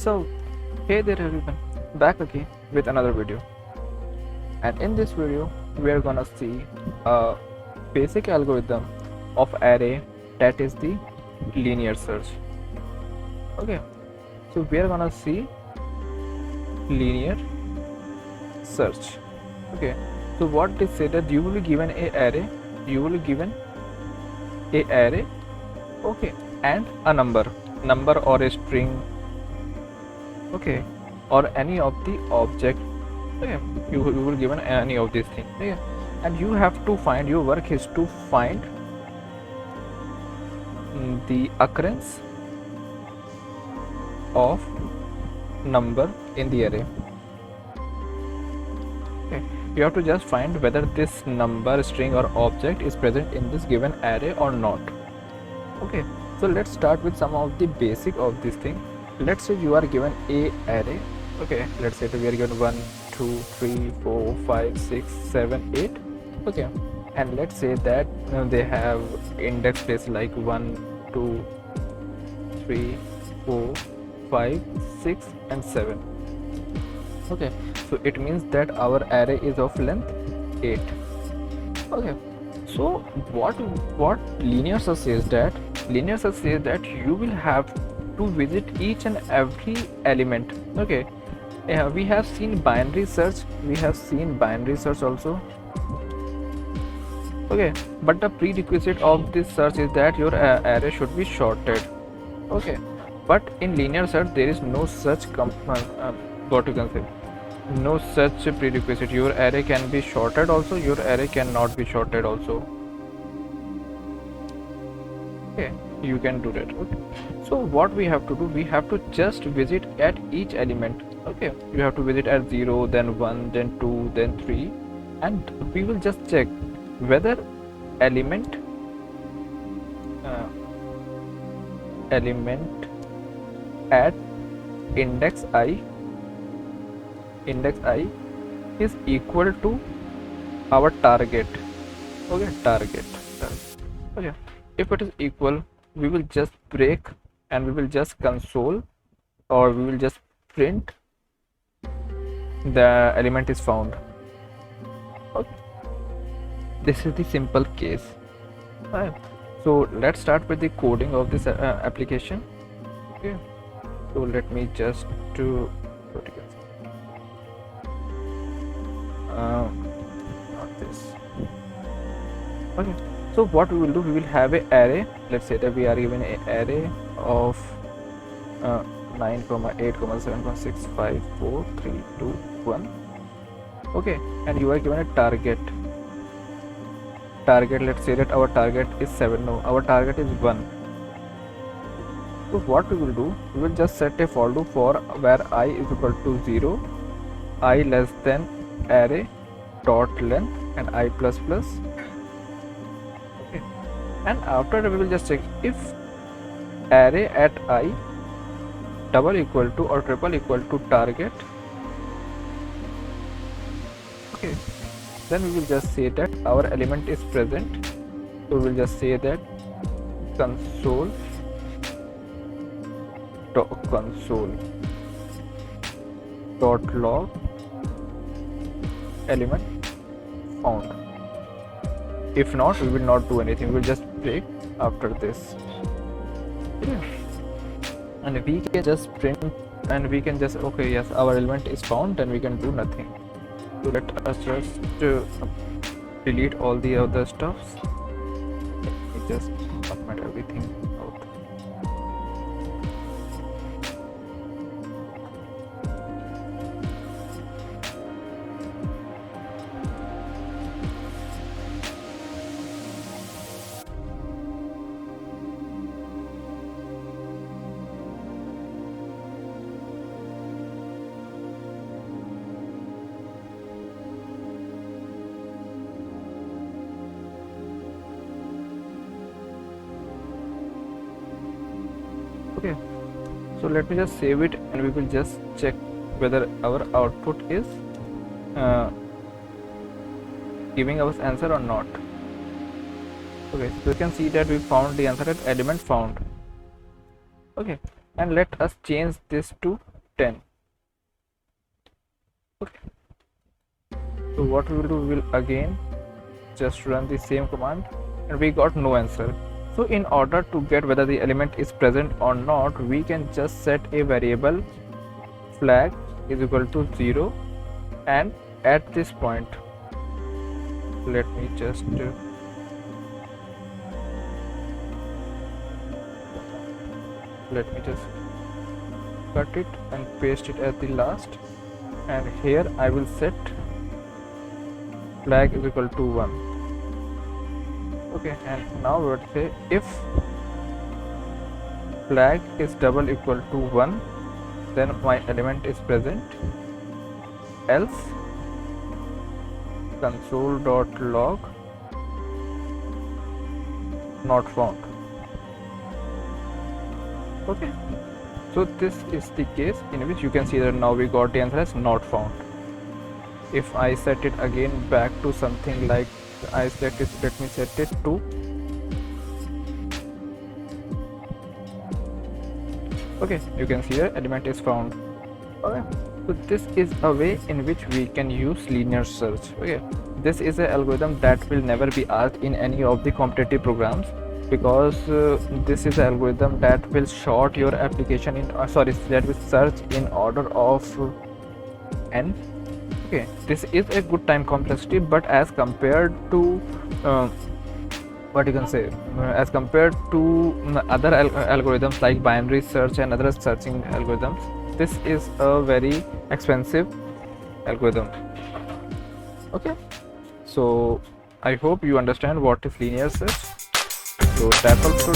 So, hey there everyone, back again with another video. And in this video, we are gonna see a basic algorithm of array, that is the linear search. Okay, so we are gonna see linear search. Okay, so what they say that you will be given a array, okay, and a number or a string, okay, or any of the object, okay, you will given any of these things, okay, and you have to find, your work is to find the occurrence of number in the array. Okay, you have to just find whether this number, string or object is present in this given array or not. Okay, so let's start with some of the basic of this thing. Let's say you are given a array. Okay, let's say that we are given 1 2 3 4 5 6 7 8. Okay, and let's say that they have index place like 1 2 3 4 5 6 and 7. Okay, so it means that our array is of length 8. Okay, so what linear search says that you will have to visit each and every element. Okay, we have seen binary search, also. Okay, but the prerequisite of this search is that your array should be sorted. Okay, but in linear search there is no such no such prerequisite. Your array can be sorted also, your array cannot be sorted also. Okay, you can do that. Okay, so what we have to do, we have to just visit at each element. Okay, you have to visit at 0, then 1, then 2, then 3, and we will just check whether element at index I is equal to our target. Okay, target. Okay, if it is equal, we will just break and we will just console, or we will just print the element is found. Okay, this is the simple case. Right. So let's start with the coding of this application. Okay, so let me just do not this. Okay, so what we will do, we will have a array. Let's say that we are given an array of 9 8 7 6 5 4 3 2 1. Okay, and you are given a target. Let's say that our target is 7. No, our target is 1. So what we will do, we will just set a for loop for where I is equal to 0, I less than array dot length and I plus plus. Okay, and after that we will just check if array at I double equal to or triple equal to target. Okay, then we will just say that our element is present. So we will just say that console dot log element found. If not, we will not do anything, we will just break after this. Yeah. And we can just print and we can just, okay, yes, our element is found, and we can do nothing. So let us just delete all the other stuffs. Let me just format everything out. Okay, so let me just save it, and we will just check whether our output is giving us answer or not. Okay, so you can see that we found the answer at element found. Okay, and let us change this to 10. Okay, so what we will do, we will again just run the same command, and we got no answer. So in order to get whether the element is present or not, we can just set a variable flag is equal to 0, and at this point, let me just cut it and paste it at the last, and here I will set flag is equal to 1. Okay, and now we would say if flag is double equal to 1, then my element is present, else console.log not found. Okay, so this is the case in which you can see that now we got the answer as not found. If I set it again back to something like I set it, let me set it to okay, you can see the element is found. Okay, so this is a way in which we can use linear search. Okay, this is an algorithm that will never be asked in any of the competitive programs, because this is an algorithm that will sort your application in that will search in order of n. Okay, this is a good time complexity, but as compared to what you can say, as compared to other algorithms like binary search and other searching algorithms, this is a very expensive algorithm. Okay, so I hope you understand what is linear search. So that also